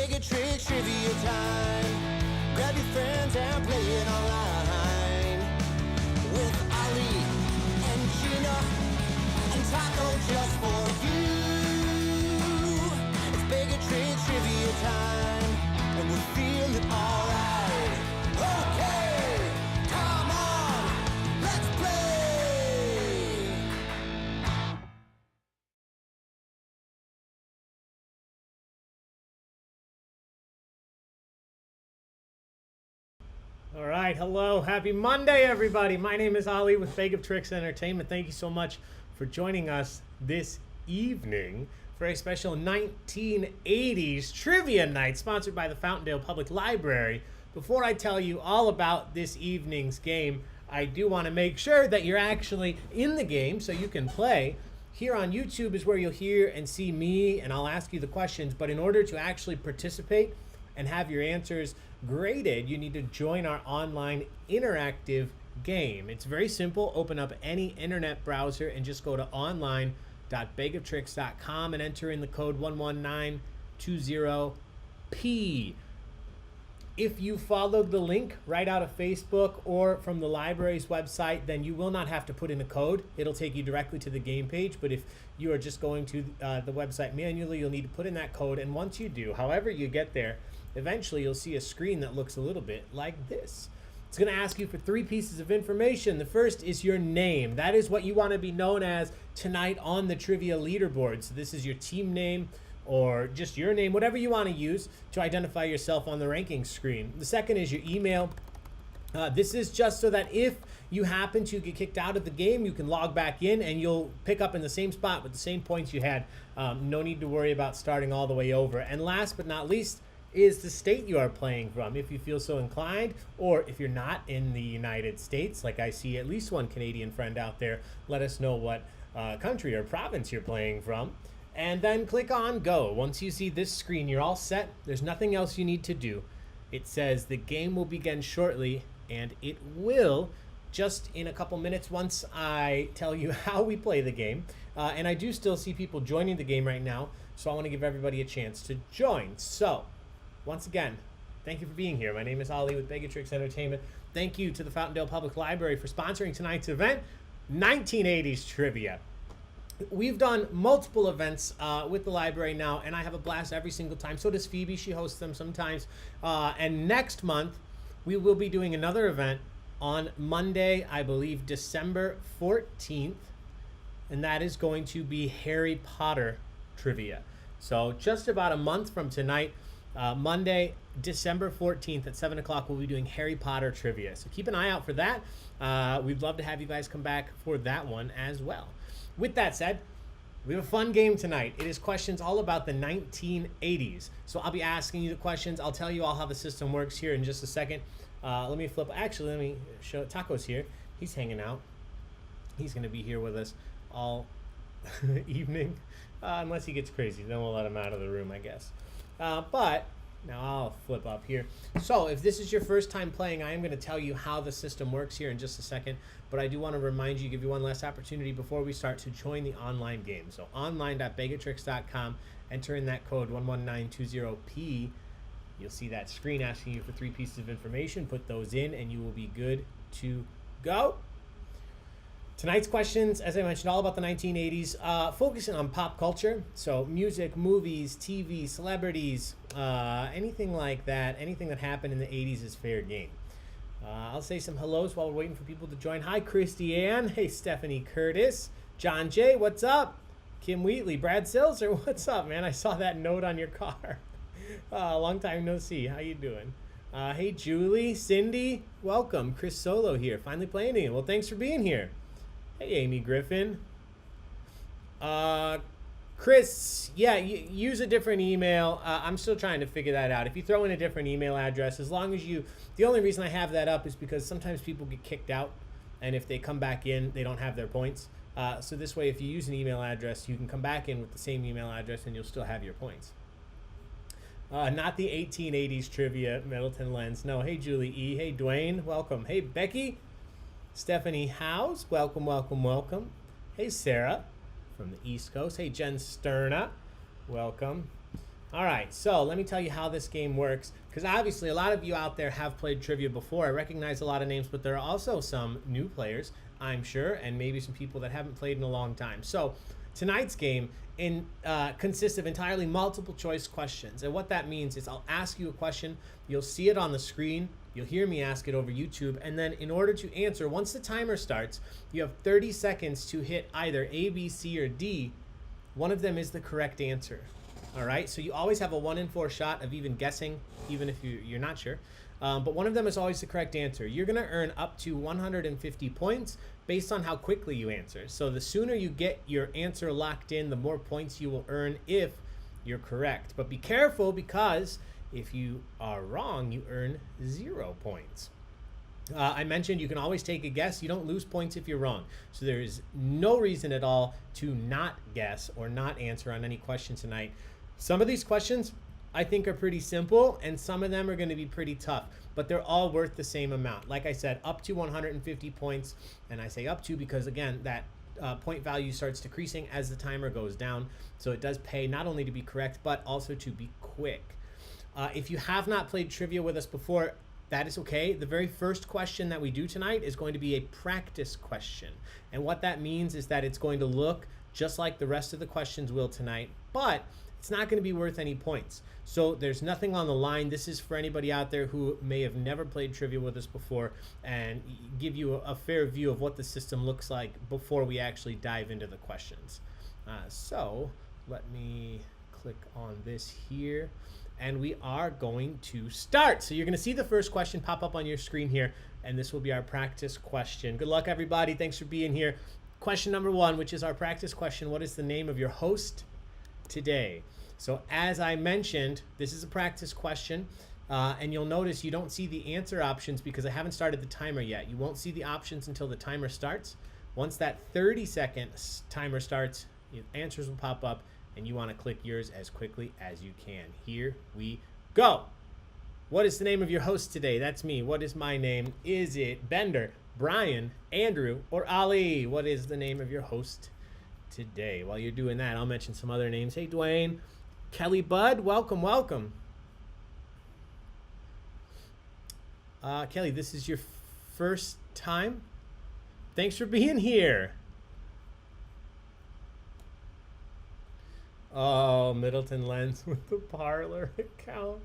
Bag of Tricks trivia time. Grab your friends and play it online. With Ali and Gina and Taco just for you. It's Bag of Tricks trivia time, and we're feeling alright. Okay, come on, let's play. All right, hello, happy Monday, everybody. My name is Ali with Baig of Tricks Entertainment. Thank you so much for joining us this evening for a special 1980s trivia night sponsored by the Fountaindale Public Library. Before I tell you all about this evening's game, I do want to make sure that you're actually in the game so you can play. Here on YouTube is where you'll hear and see me, and I'll ask you the questions, but in order to actually participate and have your answers graded, you need to join our online interactive game. It's very simple. Open up any internet browser and just go to online.baigoftricks.com and enter in the code 11920P. If you followed the link right out of Facebook or from the library's website, then you will not have to put in a code. It'll take you directly to the game page. But if you are just going to the website manually, you'll need to put in that code. And once you do, however you get there, eventually you'll see a screen that looks a little bit like this. It's going to ask you for 3 pieces of information. The first is your name. That is what you want to be known as tonight on the trivia leaderboard. So this is your team name or just your name, whatever you want to use to identify yourself on the ranking screen. The second is your email. This is just so that if you happen to get kicked out of the game, you can log back in and you'll pick up in the same spot with the same points you had. No need to worry about starting all the way over. And last but not least is the state you are playing from, if you feel so inclined, or if you're not in the United States, like I see at least one Canadian friend out there, let us know what country or province you're playing from, and then click on go. Once you see this screen, you're all set. There's nothing else you need to do. It says the game will begin shortly, and it will just in a couple minutes once I tell you how we play the game. And I do still see people joining the game right now, so I want to give everybody a chance to join. So once again, thank you for being here. My name is Ali with Baig of Tricks Entertainment. Thank you to the Fountaindale Public Library for sponsoring tonight's event, 1980s Trivia. We've done multiple events with the library now, and I have a blast every single time. So does Phoebe. She hosts them sometimes. And next month, we will be doing another event on Monday, I believe, December 14th, and that is going to be Harry Potter Trivia. So just about a month from tonight, Monday, December 14th at 7 o'clock, we'll be doing Harry Potter Trivia. So keep an eye out for that. We'd love to have you guys come back for that one as well. With that said, we have a fun game tonight. It is questions all about the 1980s. So I'll be asking you the questions. I'll tell you all how the system works here in just a second. Let me flip. Actually, let me show. Taco's here. He's hanging out. He's going to be here with us all evening. Unless he gets crazy. Then we'll let him out of the room, I guess. But now I'll flip up here. So if this is your first time playing, I am going to tell you how the system works here in just a second. But I do want to remind you, give you one last opportunity before we start to join the online game. So online.baigoftricks.com, enter in that code 11920P. You'll see that screen asking you for 3 pieces of information. Put those in and you will be good to go. Tonight's questions, as I mentioned, all about the 1980s, focusing on pop culture. So music, movies, TV, celebrities, anything like that. Anything that happened in the 80s is fair game. I'll say some hellos while we're waiting for people to join. Hi, Christy Ann. Hey, Stephanie Curtis. John J., what's up? Kim Wheatley. Brad Silzer, what's up, man? I saw that note on your car. Long time no see. How you doing? Hey, Julie. Cindy, welcome. Chris Solo here. Finally playing again. Well, thanks for being here. Hey, Amy Griffin. Chris, yeah, use a different email. I'm still trying to figure that out. If you throw in a different email address, as long as you... The only reason I have that up is because sometimes people get kicked out, and if they come back in, they don't have their points. So this way, if you use an email address, you can come back in with the same email address, and you'll still have your points. Not the 1880s trivia, Middleton Lens. No, hey, Julie E. Hey, Dwayne, welcome. Hey, Becky. Stephanie House, welcome, welcome, welcome. Hey, Sarah from the East Coast. Hey, Jen Sterna, welcome. All right, so let me tell you how this game works, because obviously a lot of you out there have played trivia before. I recognize a lot of names, but there are also some new players, I'm sure, and maybe some people that haven't played in a long time. So tonight's game consists of entirely multiple choice questions, and what that means is I'll ask you a question, you'll see it on the screen, you'll hear me ask it over YouTube, and then in order to answer, once the timer starts, you have 30 seconds to hit either A, B, C, or D. One of them is the correct answer. All right, so you always have a 1 in 4 shot of even guessing, even if you're not sure. But one of them is always the correct answer. You're going to earn up to 150 points based on how quickly you answer. So the sooner you get your answer locked in, the more points you will earn if you're correct. But be careful, because if you are wrong, you earn 0 points. I mentioned you can always take a guess. You don't lose points if you're wrong. So there is no reason at all to not guess or not answer on any question tonight. Some of these questions I think are pretty simple, and some of them are going to be pretty tough, but they're all worth the same amount. Like I said, up to 150 points, and I say up to because, again, that point value starts decreasing as the timer goes down, so it does pay not only to be correct, but also to be quick. If you have not played trivia with us before, that is okay. The very first question that we do tonight is going to be a practice question, and what that means is that it's going to look just like the rest of the questions will tonight, but it's not going to be worth any points. So there's nothing on the line. This is for anybody out there who may have never played trivia with us before, and give you a fair view of what the system looks like before we actually dive into the questions. So let me click on this here, and we are going to start. So you're going to see the first question pop up on your screen here, and this will be our practice question. Good luck, everybody. Thanks for being here. Question number 1, which is our practice question: what is the name of your host today? So as I mentioned, this is a practice question, and you'll notice you don't see the answer options because I haven't started the timer yet. You won't see the options until the timer starts. Once that 30-second timer starts, your answers will pop up, and you want to click yours as quickly as you can. Here we go. What is the name of your host today? That's me. What is my name? Is it Bender, Brian, Andrew, or Ali? What is the name of your host today? While you're doing that, I'll mention some other names. Hey, Dwayne, Kelly, Bud, welcome, welcome. Kelly, this is your first time? Thanks for being here. Oh, Middleton Lens with the Parlor account.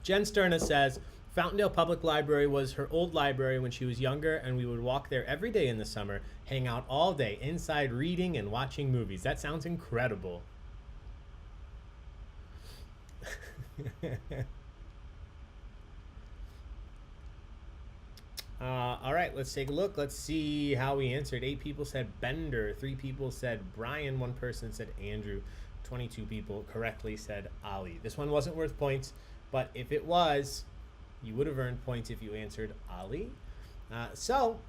Jen Sterna says, Fountaindale Public Library was her old library when she was younger, and we would walk there every day in the summer, hang out all day inside reading and watching movies. That sounds incredible. All right, let's take a look. Let's see how we answered. 8 people said Bender. 3 people said Brian. 1 person said Andrew. 22 people correctly said Ali. This one wasn't worth points, but if it was, you would have earned points if you answered Ali. So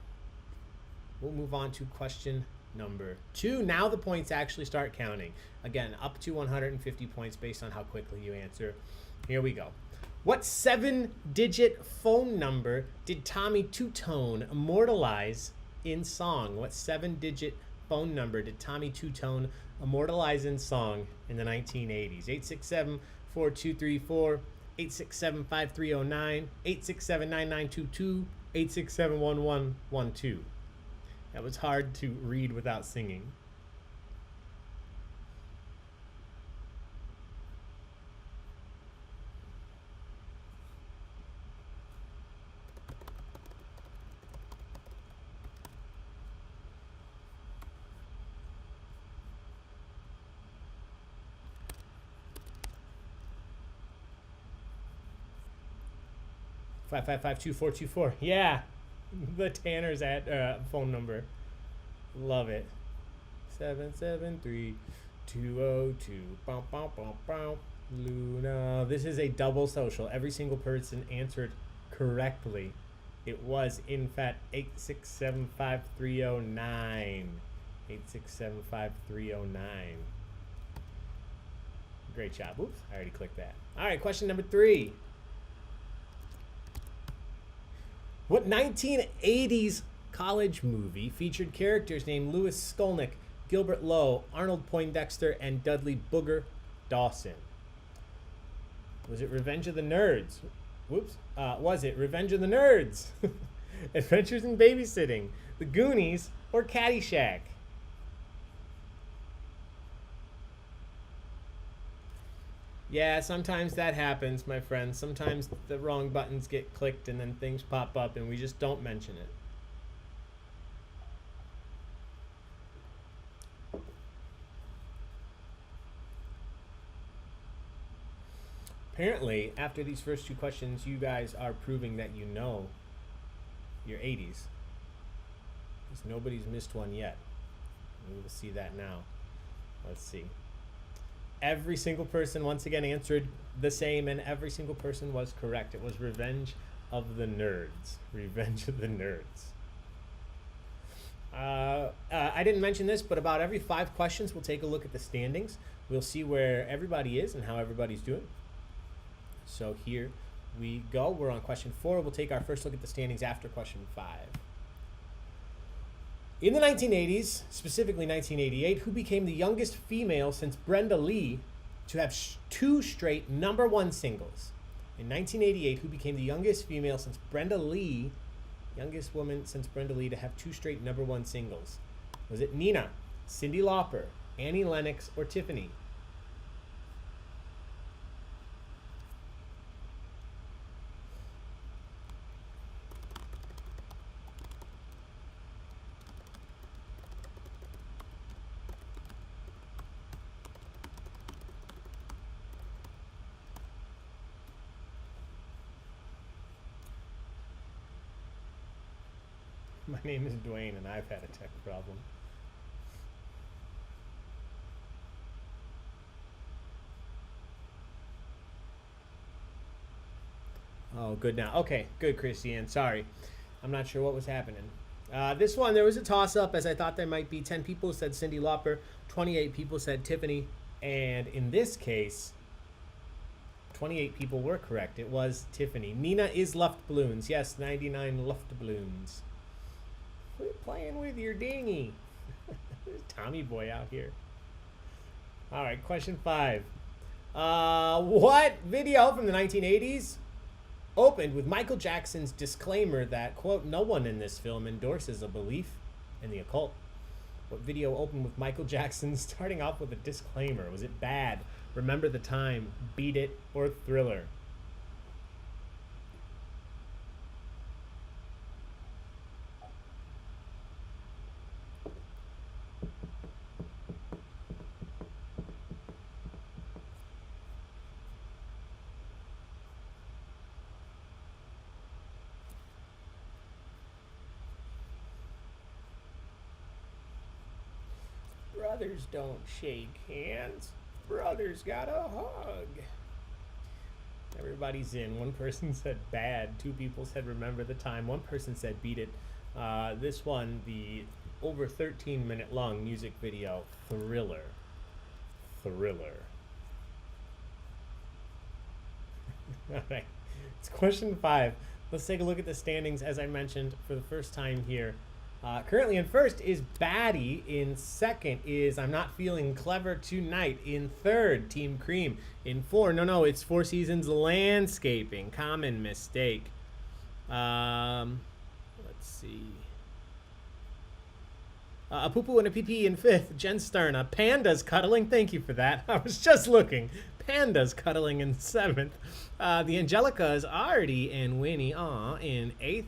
we'll move on to question number 2. Now the points actually start counting. Again, up to 150 points based on how quickly you answer. Here we go. What 7-digit phone number did Tommy Tutone immortalize in song? What 7-digit phone number did Tommy Tutone immortalize in song in the 1980s? 867-4234, 867-5309, 867-9922, 867-1112. That was hard to read without singing. Five 555-2424. Yeah, the Tanner's at phone number. Love it. 773-202. Bow, bow, bow, bow. Luna. This is a double social. Every single person answered correctly. It was, in fact, 8675309. 8675309. Great job. Oops, I already clicked that. All right, question number 3. What 1980s college movie featured characters named Louis Skolnick, Gilbert Lowe, Arnold Poindexter, and Dudley Booger Dawson. Was it Revenge of the Nerds? Whoops. Was it Revenge of the Nerds? Adventures in Babysitting, The Goonies, or Caddyshack? Yeah, sometimes that happens, my friends. Sometimes the wrong buttons get clicked and then things pop up and we just don't mention it. Apparently, after these first two questions, you guys are proving that you know your 80s. Because nobody's missed one yet. We will see that now. Let's see. Every single person once again answered the same, and every single person was correct. It was Revenge of the Nerds. Revenge of the Nerds. I didn't mention this, but about every 5 questions, we'll take a look at the standings. We'll see where everybody is and how everybody's doing. So here we go. We're on question 4. We'll take our first look at the standings after question 5. In the 1980s, specifically 1988, who became the youngest female since Brenda Lee to have 2 straight #1 singles? In 1988, who became the youngest female since Brenda Lee, youngest woman since Brenda Lee to have 2 straight #1 singles? Was it Nina, Cyndi Lauper, Annie Lennox, or Tiffany? My name is Dwayne, and I've had a tech problem. Oh, good now. Okay, good, Christiane. Sorry. I'm not sure what was happening. This one, there was a toss-up, as I thought there might be. 10 people said Cyndi Lauper. 28 people said Tiffany. And in this case, 28 people were correct. It was Tiffany. Nina is Luftballons. Yes, 99 Luftballons. Quit playing with your dinghy. Tommy boy out here. All right, question 5. What video from the 1980s opened with Michael Jackson's disclaimer that, quote, no one in this film endorses a belief in the occult? What video opened with Michael Jackson starting off with a disclaimer? Was it Bad, Remember the Time, Beat It, or Thriller? Brothers don't shake hands. Brothers gotta hug. Everybody's in. One person said Bad. 2 people said Remember the Time. 1 person said Beat It. This one, the over 13-minute long music video, Thriller. Thriller. All right. It's question 5. Let's take a look at the standings, as I mentioned, for the first time here. Currently in first is Batty. In second is I'm Not Feeling Clever Tonight. In third, Team Cream. In 4, no, it's 4 Seasons Landscaping. Common mistake. Let's see. A poo-poo and a pee-pee in 5th. Jen Sterna. Pandas Cuddling. Thank you for that. I was just looking. Pandas Cuddling in 7th. The Angelicas, Artie and Winnie in 8th.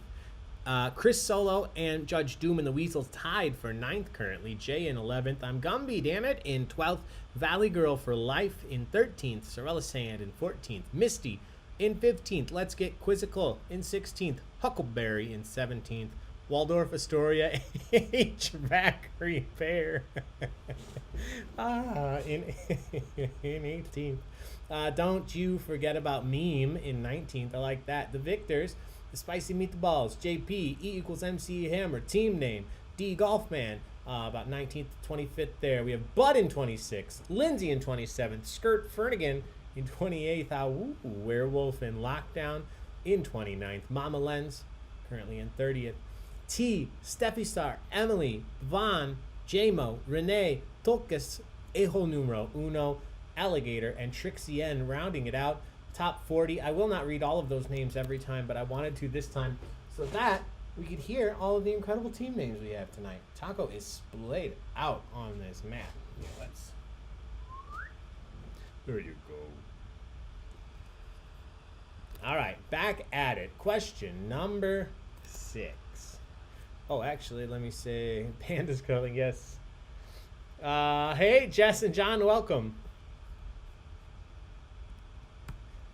Chris Solo and Judge Doom and the Weasels tied for 9th currently. Jay in 11th. I'm Gumby, damn it, in 12th. Valley Girl for Life in 13th. Sorella Sand in 14th. Misty in 15th. Let's Get Quizzical in 16th. Huckleberry in 17th. Waldorf Astoria HVAC Repair in 18th. Don't You Forget About Meme in 19th. I like that. The Victors, The Spicy Meatballs, JP, E=MC Hammer, Team Name, D Golfman, about 19th to 25th there. We have Bud in 26th, Lindsay in 27th, Skirt Fernigan in 28th, Werewolf in Lockdown in 29th, Mama Lens currently in 30th, T, Steffi Star, Emily, Vaughn, JMO, Renee, Tolkis, Ejo Numero Uno, Alligator, and Trixie N rounding it out. Top 40. I will not read all of those names every time, but I wanted to this time so that we could hear all of the incredible team names we have tonight. Taco is splayed out on this map. Yeah, let's. There you go. All right, back at it. Question number 6. Oh, actually, let me say Panda's curling, yes. Hey, Jess and John, welcome.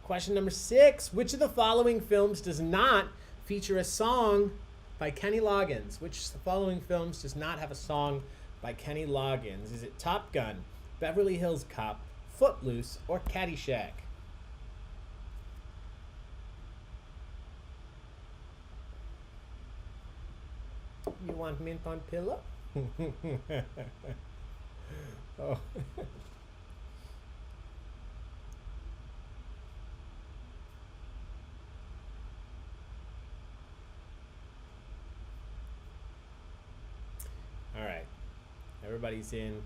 Question number 6. Which of the following films does not feature a song by Kenny Loggins? Which of the following films does not have a song by Kenny Loggins? Is it Top Gun, Beverly Hills Cop, Footloose, or Caddyshack? You want mint on pillow? Oh. All right. Everybody's in.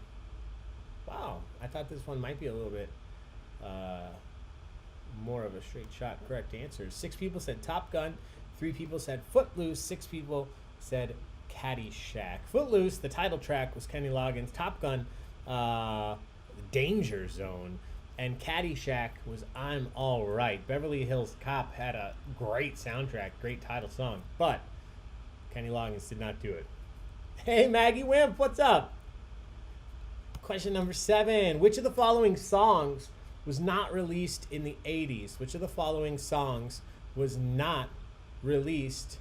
Wow. I thought this one might be a little bit more of a straight shot. Correct answer. 6 people said Top Gun. 3 people said Footloose. 6 people said Caddyshack. Footloose, the title track, was Kenny Loggins. Top Gun, Danger Zone. And Caddyshack was I'm All Right. Beverly Hills Cop had a great soundtrack, great title song, but Kenny Loggins did not do it. Hey, Maggie Wimp, what's up? Question number 7. Which of the following songs was not released in the 80s? Which of the following songs was not released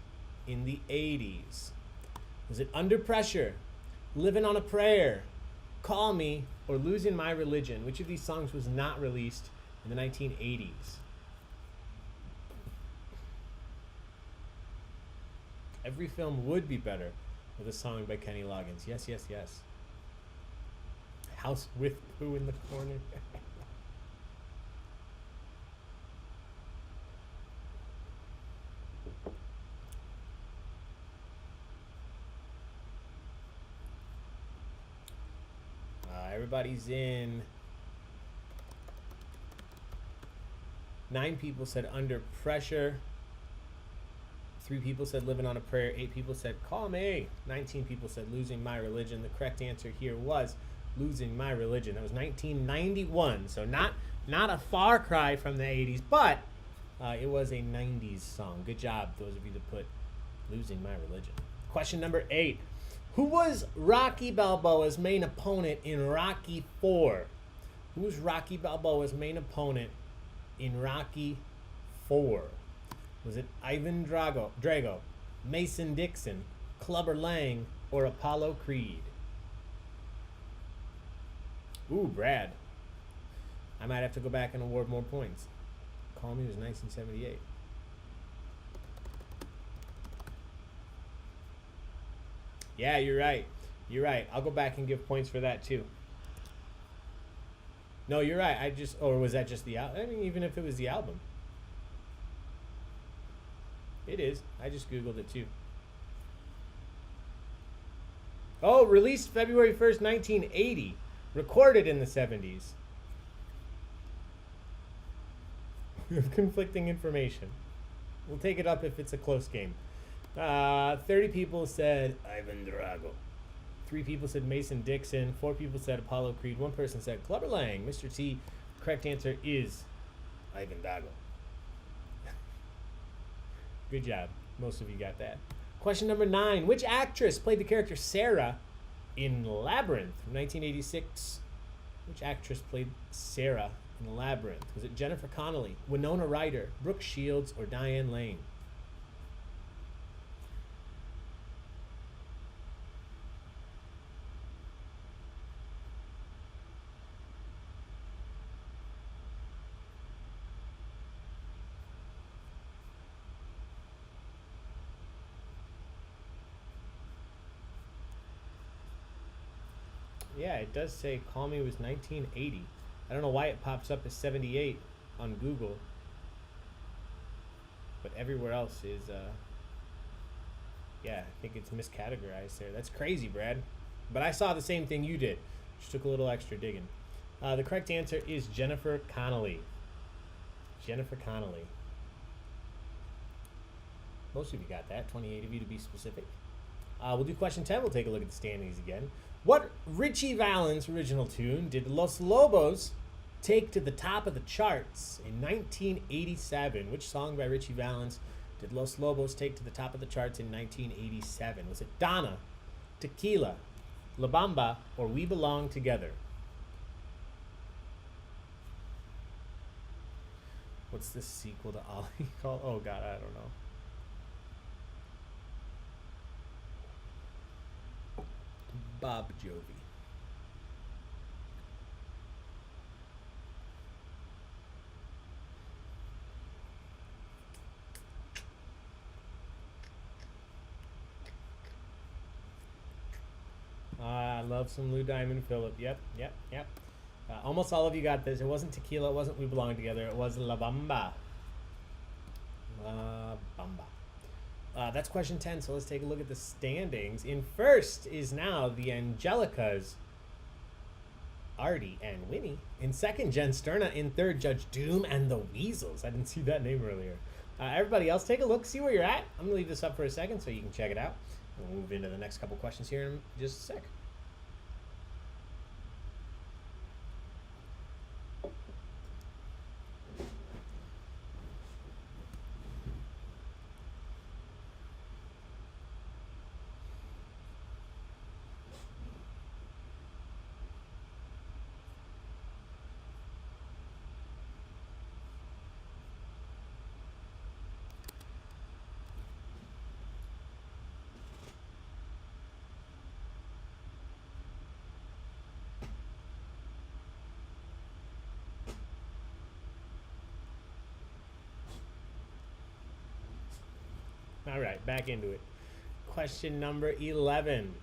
in the 80s? Was it Under Pressure, Living on a Prayer, Call Me, or Losing My Religion? Which of these songs was not released in the 1980s? Every film would be better with a song by Kenny Loggins. Yes, yes, yes. House with Pooh in the corner. Everybody's in. 9 people said Under Pressure. 3 people said Living on a Prayer. 8 people said Call Me. 19 people said Losing My Religion. The correct answer here was Losing My Religion. That was 1991. So not a far cry from the 80s, but it was a 90s song. Good job, those of you that put Losing My Religion. Question number 8. Who was Rocky Balboa's main opponent in Rocky 4? Who was Rocky Balboa's main opponent in Rocky 4? Was it Ivan Drago, Mason Dixon, Clubber Lang, or Apollo Creed? Ooh, Brad. I might have to go back and award more points. Call Me was 1978. Yeah, you're right. You're right. I'll go back and give points for that too. No, you're right. Or was that just the album? I mean, even if it was the album. It is. I just Googled it too. Oh, released February 1st, 1980. Recorded in the 70s. We have conflicting information. We'll take it up if it's a close game. 30 people said Ivan Drago. 3 people said Mason Dixon. 4 people said Apollo Creed. 1 person said Clubber Lang. Mr. T, correct answer is Ivan Drago. Good job. Most of you got that. Question number 9. Which actress played the character Sarah in Labyrinth from 1986? Which actress played Sarah in Labyrinth? Was it Jennifer Connelly, Winona Ryder, Brooke Shields, or Diane Lane? Yeah, it does say Call Me was 1980. I don't know why it pops up as 78 on Google. But everywhere else is, yeah, I think it's miscategorized there. That's crazy, Brad. But I saw the same thing you did. Just took a little extra digging. The correct answer is Jennifer Connelly. Jennifer Connelly. Most of you got that. 28 of you to be specific. We'll do question 10. We'll take a look at the standings again. What Richie Valens original tune did Los Lobos take to the top of the charts in 1987? Which song by Richie Valens did Los Lobos take to the top of the charts in 1987? Was it Donna, Tequila, La Bamba, or We Belong Together? What's the sequel to Ollie called? Oh, God, I don't know. Bob Jovi. I love some Lou Diamond Phillip. Yep. Almost all of you got this. It wasn't Tequila. It wasn't We Belong Together. It was La Bamba. La Bamba. That's question 10, so let's take a look at the standings. In first is now the Angelicas, Artie and Winnie. In second, Jen Sterna. In third, Judge Doom and the Weasels. I didn't see that name earlier. Everybody else, take a look, see where you're at. I'm going to leave this up for a second so you can check it out. We'll move into the next couple questions here in just a sec. All right, back into it. Question number 11.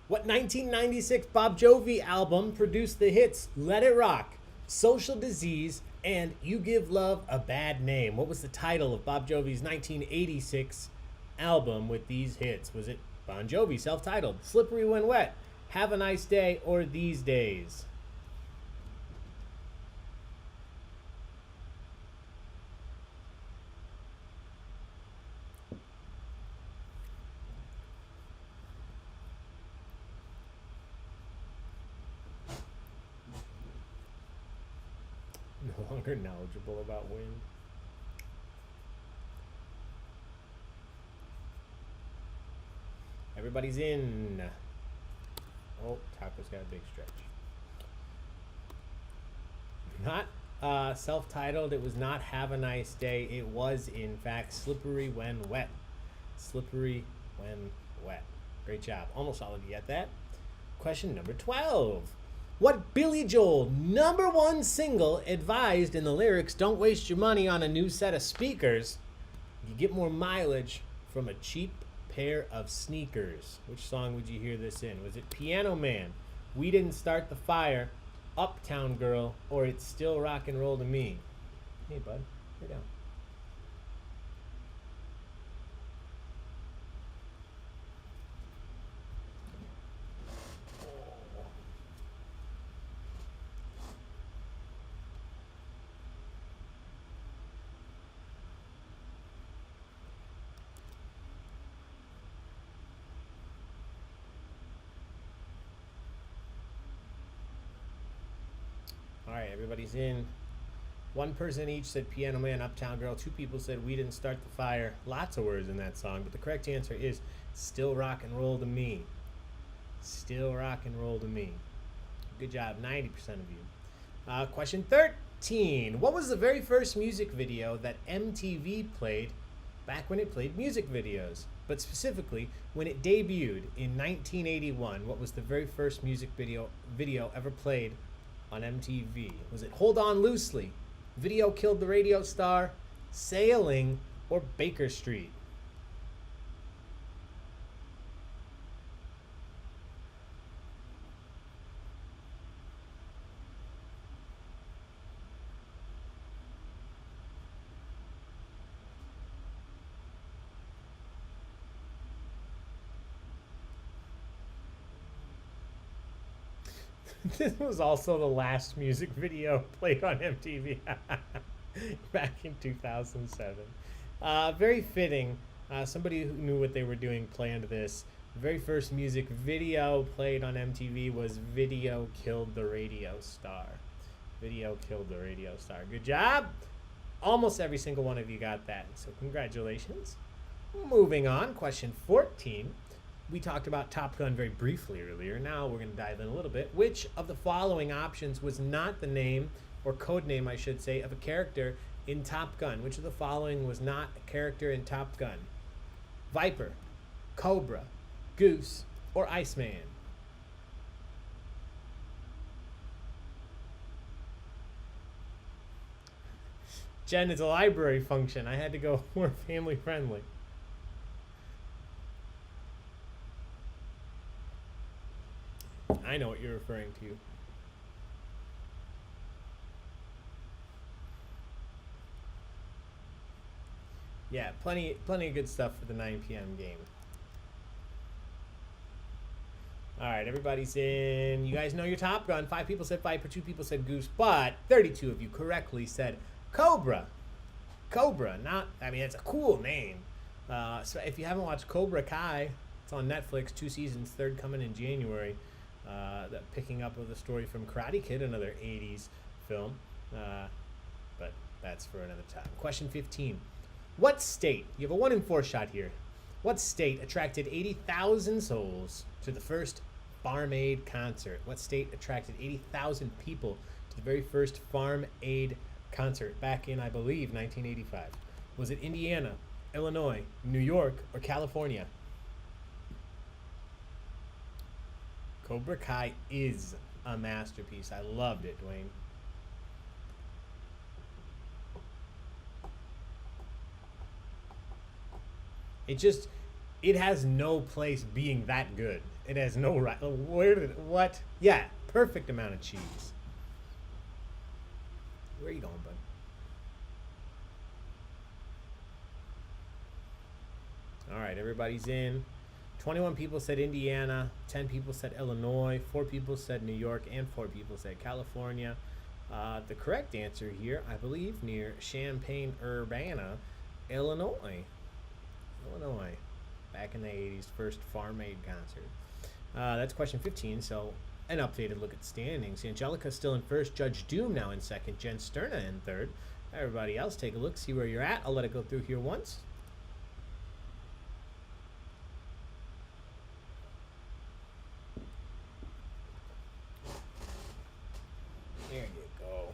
What 1996 Bob Jovi album produced the hits Let It Rock, Social Disease, and You Give Love a Bad Name? What was the title of Bob Jovi's 1986 album with these hits? Was it Bon Jovi, self-titled, Slippery When Wet, Have a Nice Day, or These Days? No longer knowledgeable about wind. Everybody's in. Oh, Taco's got a big stretch. Not self-titled. It was not Have a Nice Day. It was, in fact, Slippery When Wet. Slippery When Wet. Great job. Almost all of you get that. Question number 12. What Billy Joel #1 single advised in the lyrics, don't waste your money on a new set of speakers, you get more mileage from a cheap pair of sneakers? Which song would you hear this in? Was it Piano Man, We Didn't Start the Fire, Uptown Girl, or It's Still Rock and Roll to Me? Hey, bud, lay down. All right, everybody's in. One person each said Piano Man, Uptown Girl. Two people said We Didn't Start the Fire. Lots of words in that song, but the correct answer is Still Rock and Roll to Me. Still Rock and Roll to Me. Good job, 90% of you. Question 13. What was the very first music video that MTV played back when it played music videos? But specifically, when it debuted in 1981, what was the very first music video ever played on MTV? Was it Hold On Loosely, Video Killed the Radio Star, Sailing, or Baker Street? This was also the last music video played on MTV back in 2007. Very fitting. Somebody who knew what they were doing planned this. The very first music video played on MTV was Video Killed the Radio Star. Video Killed the Radio Star. Good job. Almost every single one of you got that. So congratulations. Moving on, question 14. We talked about Top Gun very briefly earlier. Now we're going to dive in a little bit. Which of the following options was not the name, or code name, I should say, of a character in Top Gun? Which of the following was not a character in Top Gun? Viper, Cobra, Goose, or Iceman? Jen, it's a library function. I had to go more family friendly. I know what you're referring to. Yeah, plenty of good stuff for the 9 p.m. game. All right, everybody's in. You guys know your Top Gun. 5 people said Viper, 2 people said Goose, but 32 of you correctly said Cobra. Cobra, it's a cool name. So if you haven't watched Cobra Kai, it's on Netflix, 2 seasons, 3rd coming in January. Picking up with a story from Karate Kid, another 80s film. But that's for another time. Question 15. What state, you have a 1 in 4 shot here. What state attracted 80,000 souls to the first Farm Aid concert? What state attracted 80,000 people to the very first Farm Aid concert back in, I believe, 1985? Was it Indiana, Illinois, New York, or California? Cobra Kai is a masterpiece. I loved it, Dwayne. It has no place being that good. It has no right. What? Yeah, perfect amount of cheese. Where are you going, bud? All right, everybody's in. 21 people said Indiana, 10 people said Illinois, 4 people said New York, and 4 people said California. The correct answer here, I believe, near Champaign-Urbana, Illinois. Back in the 80s, first Farm Aid concert. That's question 15, so an updated look at standings. Angelica's still in first, Judge Doom now in second, Jen Sterna in third. Everybody else, take a look, see where you're at. I'll let it go through here once. There you go.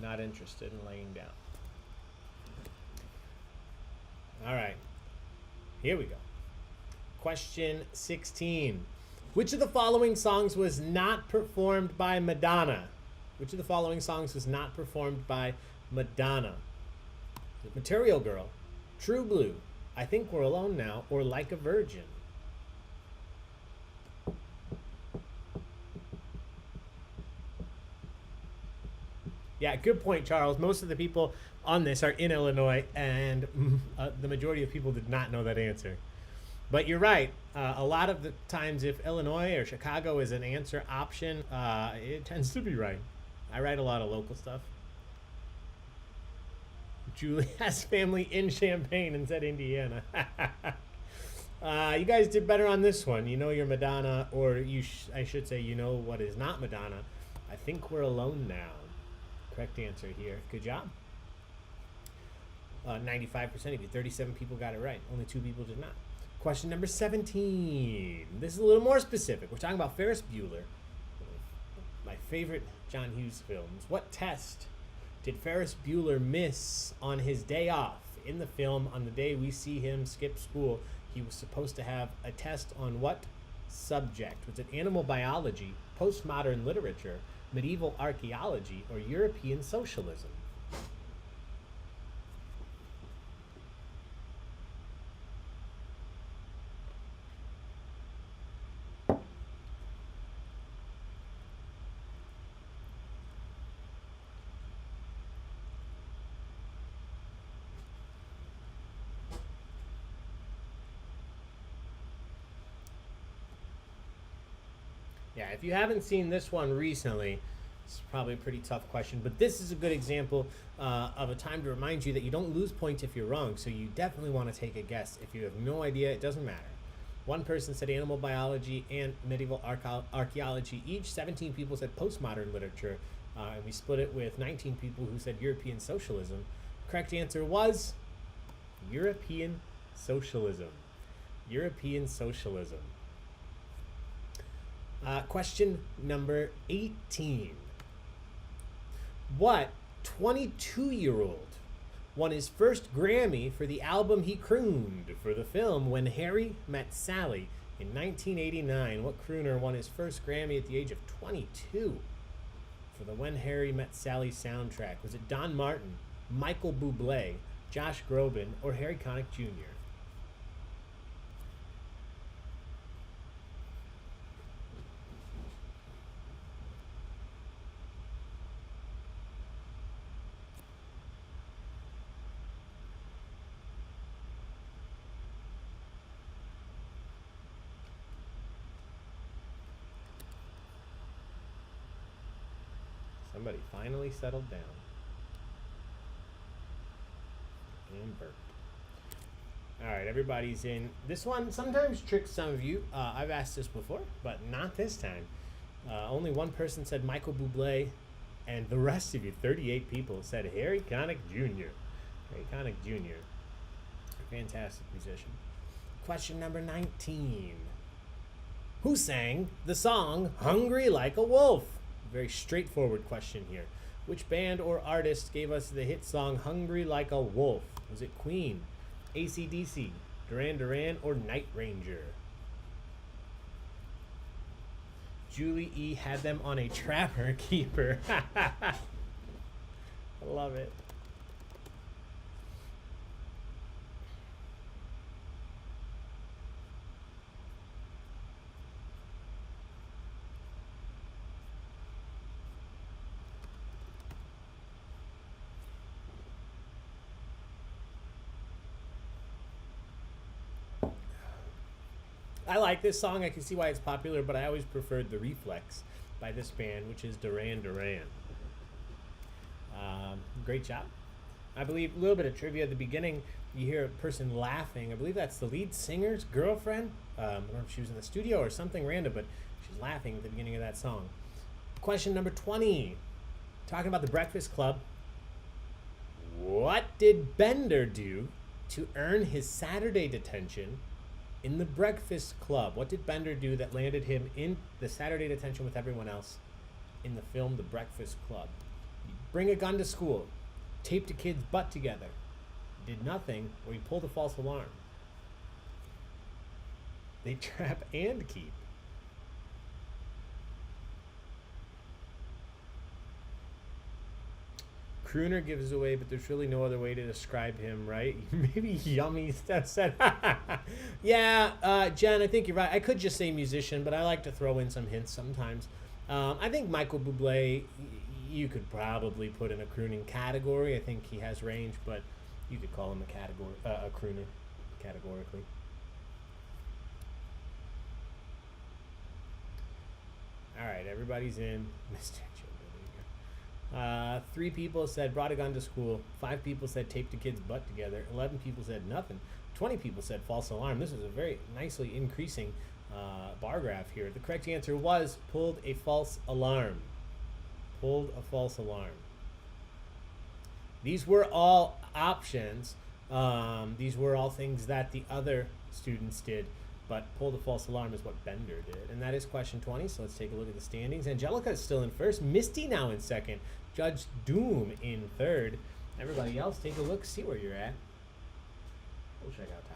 Not interested in laying down. All right. Here we go. Question 16. Which of the following songs was not performed by Madonna? Which of the following songs was not performed by Madonna? Material Girl, True Blue, I Think We're Alone Now, or Like a Virgin? Yeah, good point, Charles. Most of the people on this are in Illinois, and the majority of people did not know that answer. But you're right. A lot of the times, if Illinois or Chicago is an answer option, it tends to be right. I write a lot of local stuff. Julie has family in Champaign and said Indiana. You guys did better on this one. You know your Madonna, or I should say you know what is not Madonna. I Think We're Alone Now. Correct answer here. Good job. 95% of you. 37 people got it right. Only 2 people did not. Question number 17. This is a little more specific. We're talking about Ferris Bueller, my favorite John Hughes films. What test did Ferris Bueller miss on his day off? In the film, on the day we see him skip school, he was supposed to have a test on what subject? Was it animal biology, postmodern literature, medieval archaeology, or European socialism? Yeah, if you haven't seen this one recently, it's probably a pretty tough question. But this is a good example of a time to remind you that you don't lose points if you're wrong. So you definitely want to take a guess. If you have no idea, it doesn't matter. One person said animal biology and medieval archaeology each. 17 people said postmodern literature. And we split it with 19 people who said European socialism. Correct answer was European socialism. European socialism. Question number 18. What 22-year-old won his first Grammy for the album he crooned for the film When Harry Met Sally in 1989? What crooner won his first Grammy at the age of 22 for the When Harry Met Sally soundtrack? Was it Don Martin, Michael Bublé, Josh Groban, or Harry Connick Jr.? Somebody finally settled down. And burped. All right, everybody's in. This one sometimes tricks some of you. I've asked this before, but not this time. Only one person said Michael Bublé, and the rest of you, 38 people, said Harry Connick Jr. Harry Connick Jr. Fantastic musician. Question number 19. Who sang the song Hungry Like a Wolf? Very straightforward question here. Which band or artist gave us the hit song Hungry Like a Wolf? Was it Queen, AC/DC, Duran Duran, or Night Ranger? Julie E. had them on a trapper keeper. I love it. I like this song. I can see why it's popular, but I always preferred The Reflex by this band, which is Duran Duran. Great job. I believe a little bit of trivia at the beginning. You hear a person laughing. I believe that's the lead singer's girlfriend. I don't know if she was in the studio or something random, but she's laughing at the beginning of that song. Question number 20. Talking about the Breakfast Club. What did Bender do to earn his Saturday detention in the Breakfast Club? What did Bender do that landed him in the Saturday detention with everyone else in the film The Breakfast Club? You bring a gun to school, taped a kid's butt together, did nothing, or you pulled a false alarm. They trap and keep. Crooner gives away, but there's really no other way to describe him, right? Maybe Yummy Steph said. Yeah, Jen, I think you're right. I could just say musician, but I like to throw in some hints sometimes. I think Michael Bublé, you could probably put in a crooning category. I think he has range, but you could call him a crooner categorically. All right, everybody's in. Mr. 3 people said brought a gun to school. 5 people said taped a kid's butt together. 11 people said nothing. 20 people said false alarm. This is a very nicely increasing bar graph here. The correct answer was pulled a false alarm. Pulled a false alarm. These were all options. These were all things that the other students did. But pull the false alarm is what Bender did. And that is question 20, so let's take a look at the standings. Angelica is still in first. Misty now in second. Judge Doom in third. Everybody else, take a look, see where you're at. We'll check out Taco.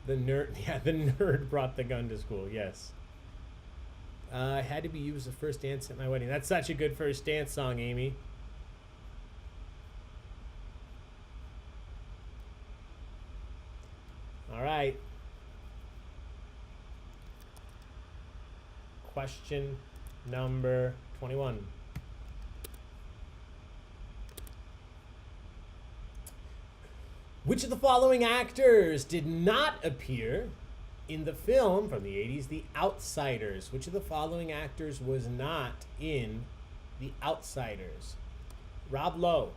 The nerd brought the gun to school, yes. Had to be used the first dance at my wedding. That's such a good first dance song, Amy. All right. Question number 21. Which of the following actors did not appear in the film from the 80s, The Outsiders? Which of the following actors was not in The Outsiders? Rob Lowe,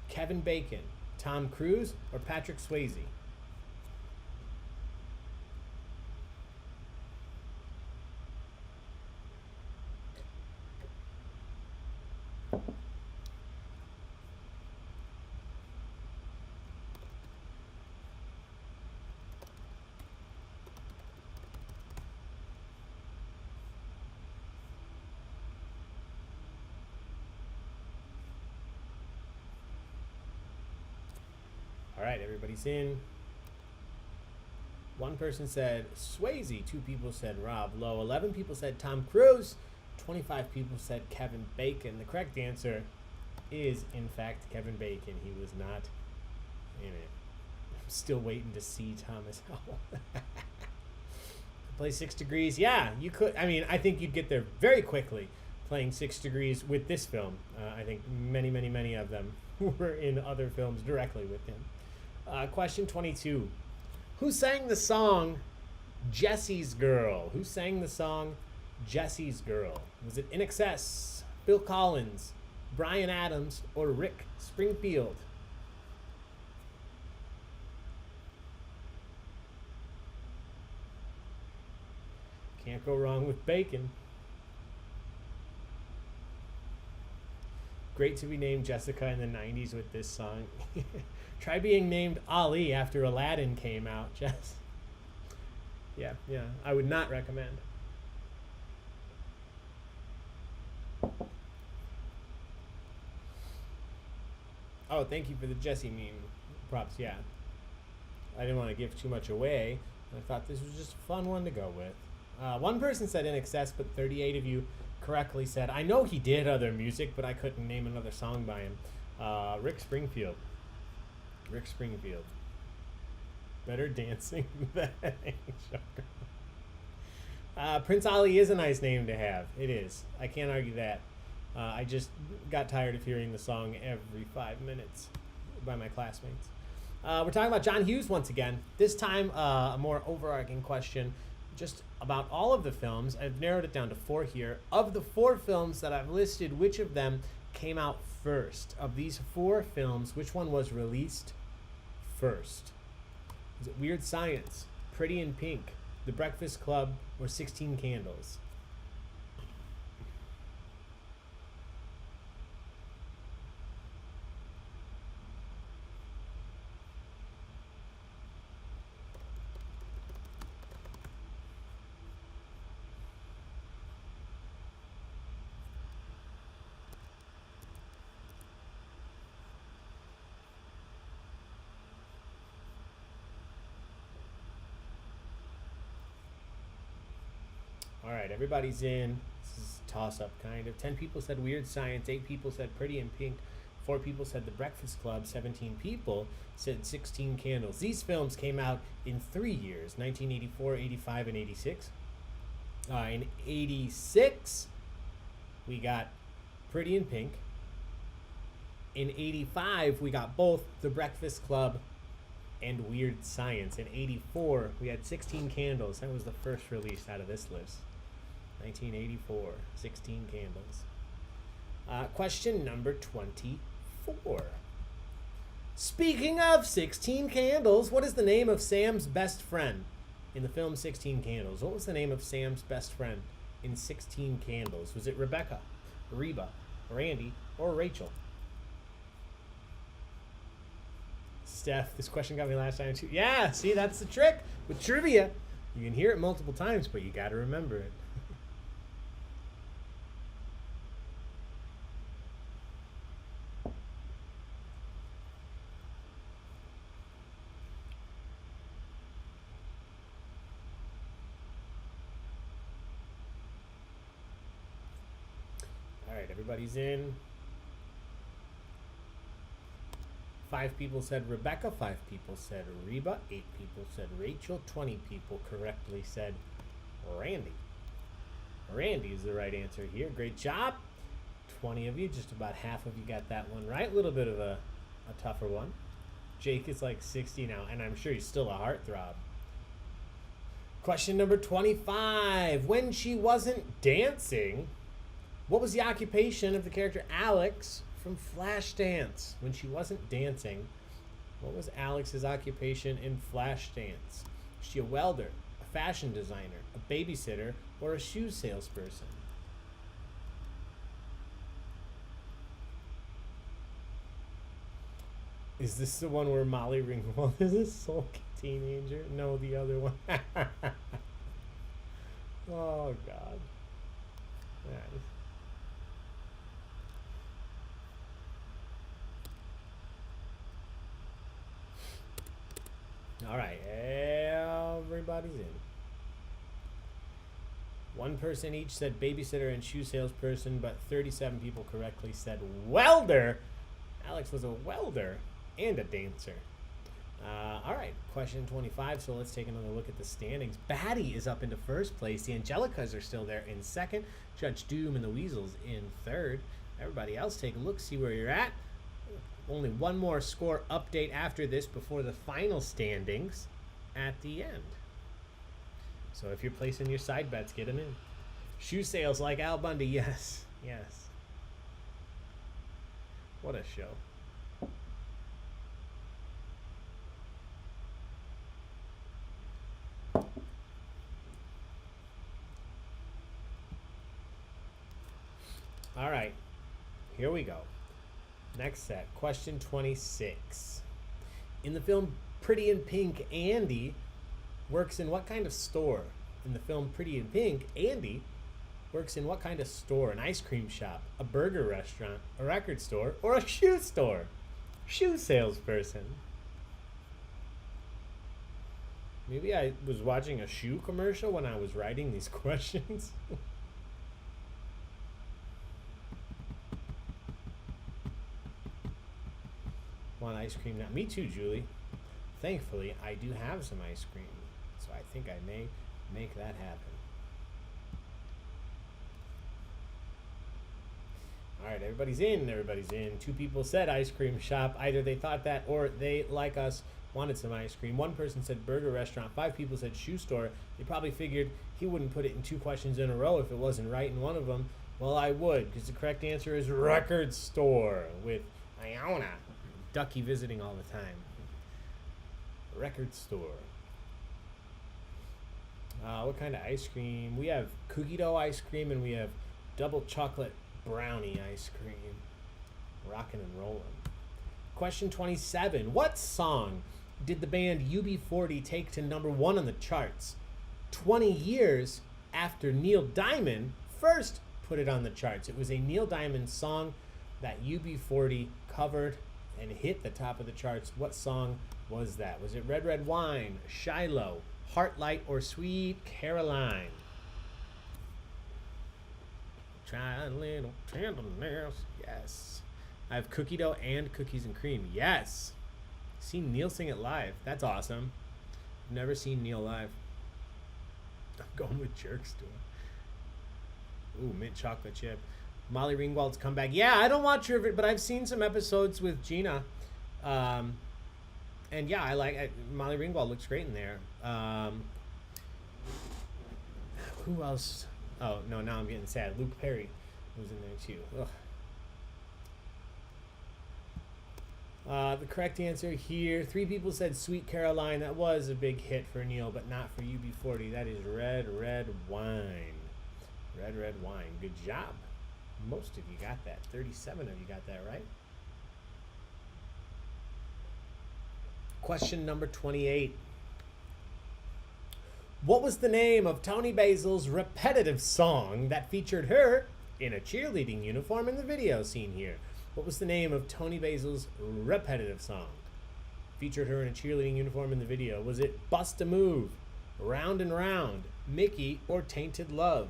Kevin Bacon, Tom Cruise, or Patrick Swayze? All right, everybody's in. One person said Swayze. 2 people said Rob Lowe. 11 people said Tom Cruise. 25 people said Kevin Bacon. The correct answer is, in fact, Kevin Bacon. He was not in it. I'm still waiting to see Thomas Howell. Play 6 Degrees. Yeah, you could. I mean, I think you'd get there very quickly playing 6 Degrees with this film. I think many of them were in other films directly with him. Question 22. Who sang the song Jessie's Girl? Who sang the song Jessie's Girl? Was it INXS, Phil Collins, Bryan Adams, or Rick Springfield? Can't go wrong with Bacon. Great to be named Jessica in the 90s with this song. Try being named Ali after Aladdin came out, Jess. Yeah, I would not recommend. Oh, thank you for the Jessie meme props, yeah. I didn't want to give too much away. I thought this was just a fun one to go with. One person said INXS, but 38 of you correctly said, I know he did other music, but I couldn't name another song by him. Rick Springfield. Rick Springfield. Better dancing than Prince Ali is a nice name to have. It is. I can't argue that. I just got tired of hearing the song every 5 minutes by my classmates. We're talking about John Hughes once again. This time, a more overarching question just about all of the films. I've narrowed it down to 4 here. Of the 4 films that I've listed, which of them came out first? Of these 4 films, which one was released first? Is it Weird Science, Pretty in Pink, The Breakfast Club, or 16 Candles? All right, everybody's in. This is a toss-up, kind of. 10 people said Weird Science. 8 people said Pretty in Pink. 4 people said The Breakfast Club. 17 people said 16 Candles. These films came out in 3 years, 1984, 85, and 86. In 86, we got Pretty in Pink. In 85, we got both The Breakfast Club and Weird Science. In 84, we had 16 Candles. That was the first release out of this list. 1984, 16 Candles. Question number 24. Speaking of 16 Candles, what is the name of Sam's best friend in the film 16 Candles? What was the name of Sam's best friend in 16 Candles? Was it Rebecca, Reba, Randy, or Rachel? Steph, this question got me last time too. Yeah, see, that's the trick with trivia. You can hear it multiple times, but you got to remember it. All right, everybody's in. 5 people said Rebecca, 5 people said Reba, 8 people said Rachel, 20 people correctly said Randy. Randy is the right answer here. Great job. 20 of you, just about half of you got that one right. A little bit of a tougher one. Jake is like 60 now, and I'm sure he's still a heartthrob. Question number 25. When she wasn't dancing, what was the occupation of the character Alex from Flashdance? When she wasn't dancing, what was Alex's occupation in Flashdance? Was she a welder, a fashion designer, a babysitter, or a shoe salesperson? Is this the one where Molly Ringwald is a sulky teenager? No, the other one. Oh, God. Nice. All right, everybody's in. One person each said babysitter and shoe salesperson, but 37 people correctly said welder. Alex was a welder and a dancer. All right, question 25. So let's take another look at the standings. Batty is up into first place. The Angelicas are still there in second. Judge Doom and the Weasels in third. Everybody else, take a look, see where you're at. Only one more score update after this before the final standings at the end. So if you're placing your side bets, get them in. Shoe sales like Al Bundy, yes, yes. What a show. All right, here we go. Next set, question 26. In the film Pretty in Pink, Andy works in what kind of store? In the film Pretty in Pink, Andy works in what kind of store? An ice cream shop, a burger restaurant, a record store, or a shoe store? Shoe salesperson. Maybe I was watching a shoe commercial when I was writing these questions. Want ice cream now? Me too, Julie. Thankfully, I do have some ice cream, so I think I may make that happen. All right, everybody's in. Everybody's in. 2 people said ice cream shop. Either they thought that or they, like us, wanted some ice cream. 1 person said burger restaurant. 5 people said shoe store. They probably figured he wouldn't put it in 2 questions in a row if it wasn't right in one of them. Well, I would, because the correct answer is record store with Iona. Ducky visiting all the time. Record store. What kind of ice cream? We have cookie dough ice cream and we have double chocolate brownie ice cream. Rockin' and rollin'. Question 27. What song did the band UB40 take to #1 on the charts 20 years after Neil Diamond first put it on the charts? It was a Neil Diamond song that UB40 covered and hit the top of the charts. What song was that? Was it Red Red Wine, Shiloh, Heartlight, or Sweet Caroline? Try a little tenderness. Yes. I have cookie dough and cookies and cream. Yes. Seen Neil sing it live. That's awesome. I've never seen Neil live. I'm going with Jerk Store. Ooh, mint chocolate chip. Molly Ringwald's comeback. Yeah, I don't watch her, but I've seen some episodes with Gina. And yeah, I like Molly Ringwald looks great in there. Who else? Oh, no, now I'm getting sad. Luke Perry was in there too. Ugh. The correct answer here, 3 people said Sweet Caroline. That was a big hit for Neil, but not for UB40. That is Red Red Wine. Red Red Wine. Good job. Most of you got that. 37 of you got that right. Question number 28. What was the name of Toni Basil's repetitive song that featured her in a cheerleading uniform in the video seen here? What was the name of Toni Basil's repetitive song? Featured her in a cheerleading uniform in the video. Was it Bust a Move, Round and Round, Mickey, or Tainted Love?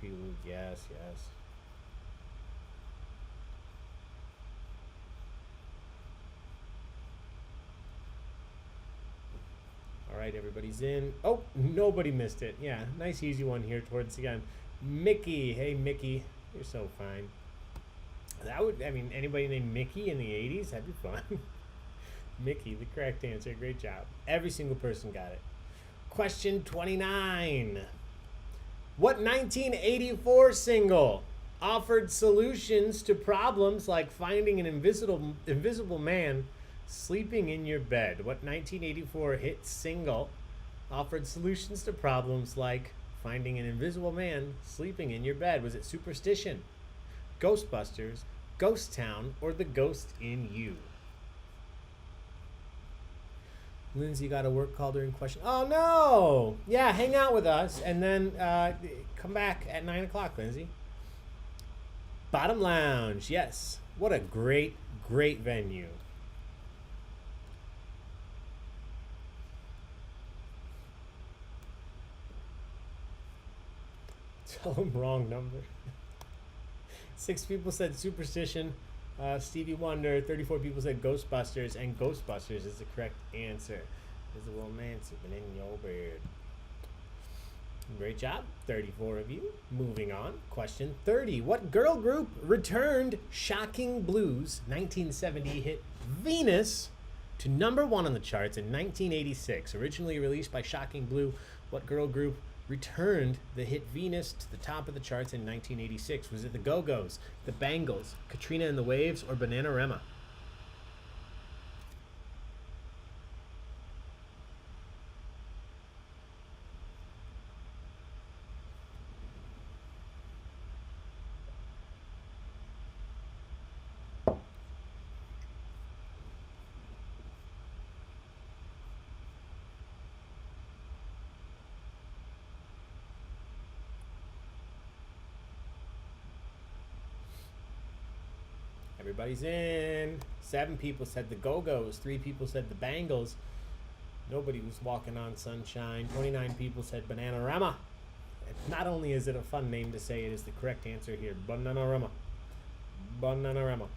Pee Wee. Yes, yes. All right, everybody's in. Oh, nobody missed it. Yeah, nice easy one here towards the end. Mickey. Hey, Mickey. You're so fine. That would, I mean, anybody named Mickey in the 80s? That'd be fun. Mickey, the correct answer. Great job. Every single person got it. Question 29. What 1984 single offered solutions to problems like finding an invisible man sleeping in your bed? What 1984 hit single offered solutions to problems like finding an invisible man sleeping in your bed? Was it Superstition, Ghostbusters, Ghost Town, or The Ghost in You? Lindsay got a work call during question. Oh, no. Yeah, hang out with us and then come back at 9 o'clock, Lindsay. Bottom Lounge. Yes. What a great, great venue. Tell them wrong number. 6 people said Superstition. Stevie Wonder. 34 people said Ghostbusters, and Ghostbusters is the correct answer. Invisible man sleeping in your bed. Great job. 34 of you. Moving on. Question 30. What girl group returned Shocking Blues' 1970 hit Venus to #1 on the charts in 1986? Originally released by Shocking Blue, what girl group returned the hit Venus to the top of the charts in 1986? Was it the Go-Go's, the Bangles, Katrina and the Waves, or Bananarama? Everybody's in. 7 people said the Go-Go's. 3 people said the Bangles. Nobody was walking on sunshine. 29 people said Bananarama. Not only is it a fun name to say, it is the correct answer here. Bananarama. Bananarama.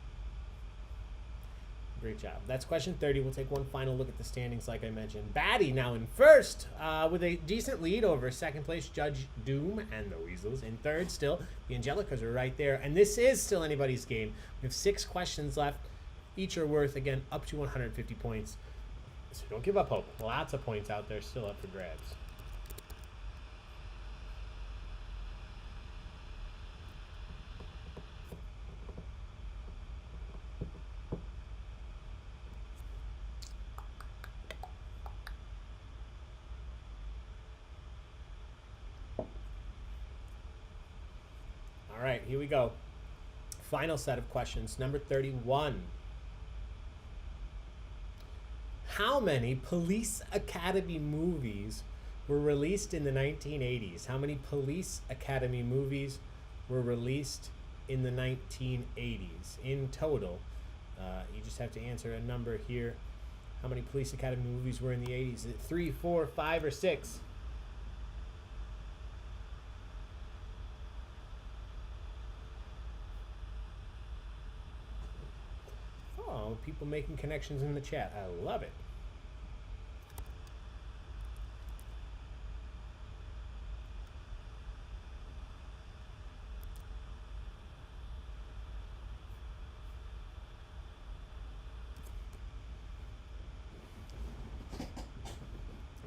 Great job. That's question 30. We'll take one final look at the standings like I mentioned. Batty now in first with a decent lead over second place Judge Doom and the Weasels. In third still, the Angelicas are right there. And this is still anybody's game. We have 6 questions left. Each are worth, again, up to 150 points. So don't give up hope. Lots of points out there still up for grabs. All right, here we go. Final set of questions. Number 31. How many Police Academy movies were released in the 1980s? How many Police Academy movies were released in the 1980s in total? You just have to answer a number here. How many Police Academy movies were in the 80s? Is it 3, 4, 5, or 6? Oh, people making connections in the chat. I love it.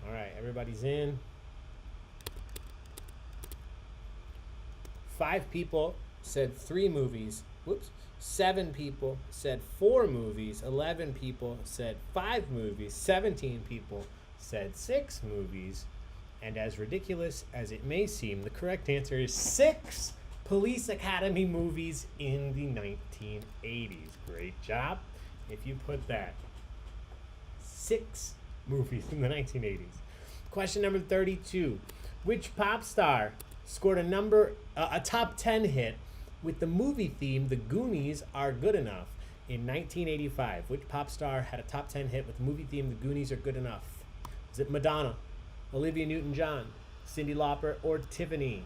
All right, everybody's in. 5 people said 3 movies. Whoops. 7 people said 4 movies. 11 people said 5 movies. 17 people said 6 movies. And as ridiculous as it may seem, the correct answer is 6 Police Academy movies in the 1980s. Great job. If you put that. 6 movies in the 1980s. Question number 32. Which pop star scored a top 10 hit with the movie theme The Goonies Are Good Enough in 1985? Which pop star had a top 10 hit with the movie theme The Goonies Are Good Enough? Is it Madonna, Olivia Newton-John, Cyndi Lauper, or Tiffany?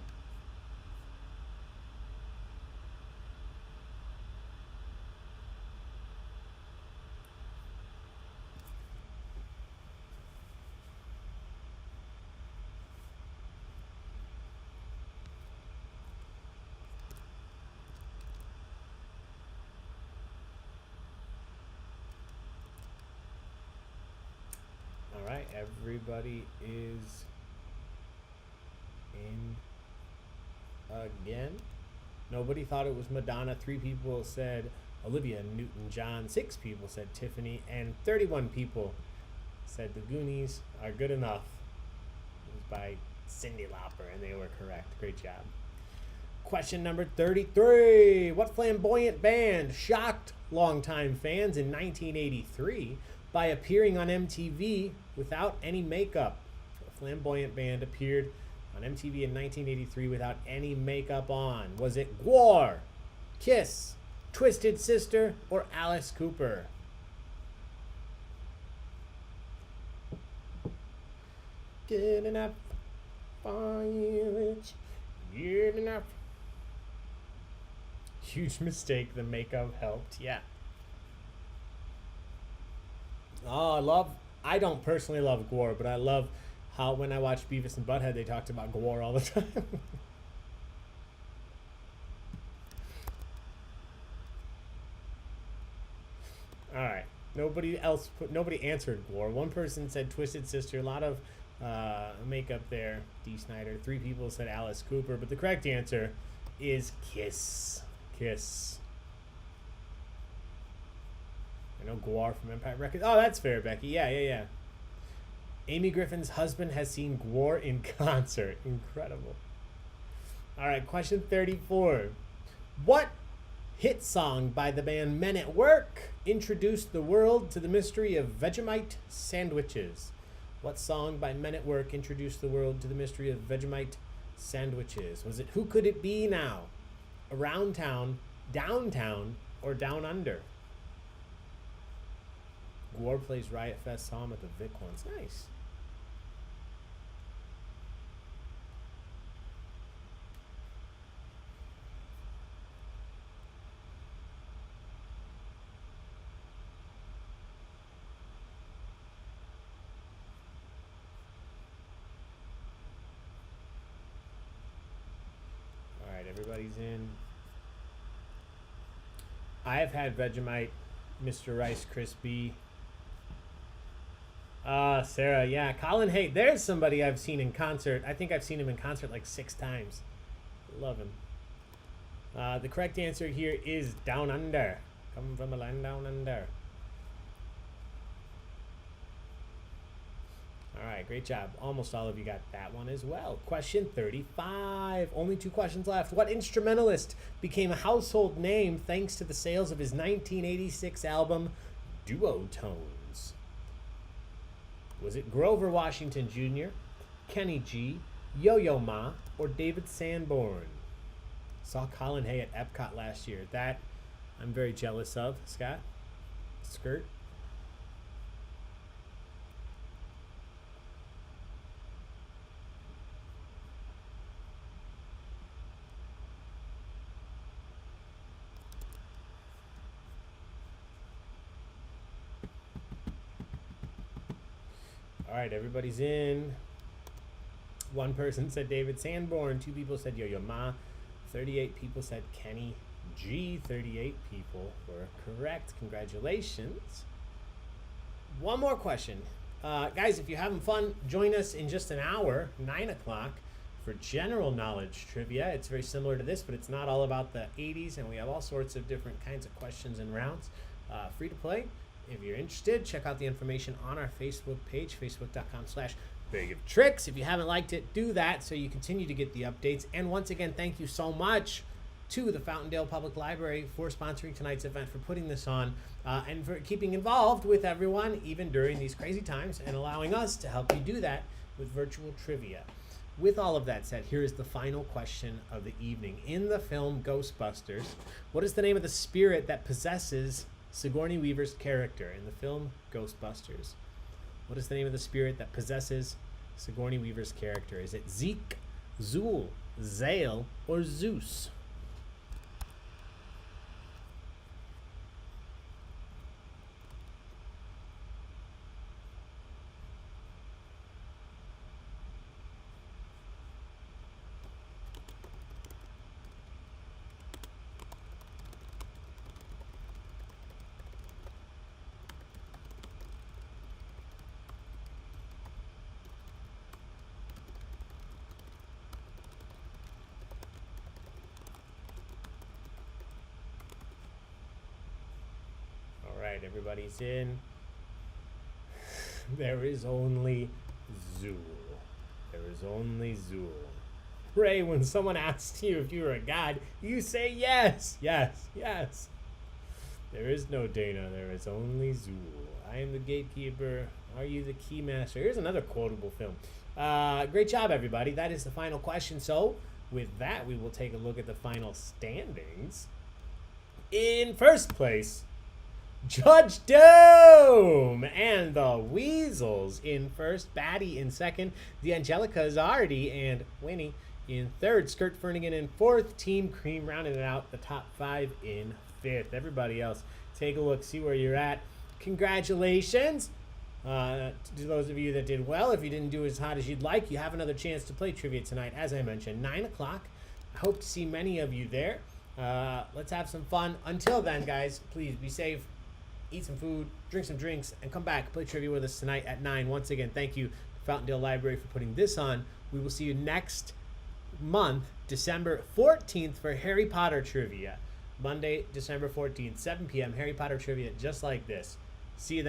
everybody is in again. Nobody thought it was Madonna. 3 people said Olivia Newton-John. 6 people said Tiffany. And 31 people said The Goonies are good enough. It was by Cyndi Lauper, and they were correct. Great job. Question number 33. What flamboyant band shocked longtime fans in 1983 by appearing on MTV without any makeup? A flamboyant band appeared on MTV in 1983 without any makeup on. Was it Gwar, Kiss, Twisted Sister, or Alice Cooper? Good enough for you. Good enough. Huge mistake. The makeup helped. Yeah. Oh, I don't personally love Gwar, but I love how when I watch Beavis and Butthead, they talked about Gwar all the time. All right. Nobody answered Gwar. One person said Twisted Sister. A lot of makeup there. D. Snyder. 3 people said Alice Cooper, but the correct answer is Kiss. Kiss. I know Gwar from Empire Records. Oh, that's fair, Becky. Yeah. Amy Griffin's husband has seen Gwar in concert. Incredible. All right, question 34. What hit song by the band Men at Work introduced the world to the mystery of Vegemite sandwiches? What song by Men at Work introduced the world to the mystery of Vegemite sandwiches? Was it Who Could It Be Now, Around Town, Downtown, or Down Under? Gwar plays Riot Fest. Saw him at the Vic once. Nice. All right, everybody's in. I have had Vegemite, Mr. Rice Krispie. Sarah, yeah. Colin Hay, there's somebody I've seen in concert. I think I've seen him in concert like 6 times. Love him. The correct answer here is Down Under. Come from a land down under. All right, great job. Almost all of you got that one as well. Question 35. Only 2 questions left. What instrumentalist became a household name thanks to the sales of his 1986 album, Duotones? Was it Grover Washington Jr., Kenny G, Yo-Yo Ma, or David Sanborn? Saw Colin Hay at Epcot last year. That I'm very jealous of. Scott? Skirt? All right, everybody's in. 1 person said David Sanborn. 2 people said Yo-Yo Ma. 38 people said Kenny G. 38 people were correct. Congratulations. 1 more question. Guys, if you're having fun, join us in just an hour, 9 o'clock, for general knowledge trivia. It's very similar to this, but it's not all about the 80s, and we have all sorts of different kinds of questions and rounds. Free to play. If you're interested, check out the information on our Facebook page, facebook.com/Baig of Tricks. If you haven't liked it, do that so you continue to get the updates. And once again, thank you so much to the Fountaindale Public Library for sponsoring tonight's event, for putting this on, and for keeping involved with everyone, even during these crazy times, and allowing us to help you do that with virtual trivia. With all of that said, here is the final question of the evening. In the film Ghostbusters, what is the name of the spirit that possesses Sigourney Weaver's character in the film Ghostbusters? What is the name of the spirit that possesses Sigourney Weaver's character? Is it Zeke, Zool, Zale, or Zeus? right, everybody's in. There is only Zool. There is only Zool. Ray, when someone asks you if you are a god, you say yes, yes, yes. There is no Dana. There is only Zool. I am the gatekeeper. Are you the keymaster? Here's another quotable film. Great job, everybody. That is the final question. So, with that, we will take a look at the final standings. In first place, Judge Doom and the Weasels in first. Batty in second. The Angelica Zardi and Winnie in third. Skirt Fernigan in fourth. Team Cream rounding it out. The top five in fifth. Everybody else, take a look, see where you're at. Congratulations to those of you that did well. If you didn't do as hot as you'd like, you have another chance to play trivia tonight. As I mentioned, 9 o'clock. I hope to see many of you there. Let's have some fun. Until then, guys, please be safe. Eat some food, drink some drinks, and come back. Play trivia with us tonight at 9. Once again, thank you, Fountaindale Library, for putting this on. We will see you next month, December 14th, for Harry Potter trivia. Monday, December 14th, 7 p.m. Harry Potter trivia just like this. See you then.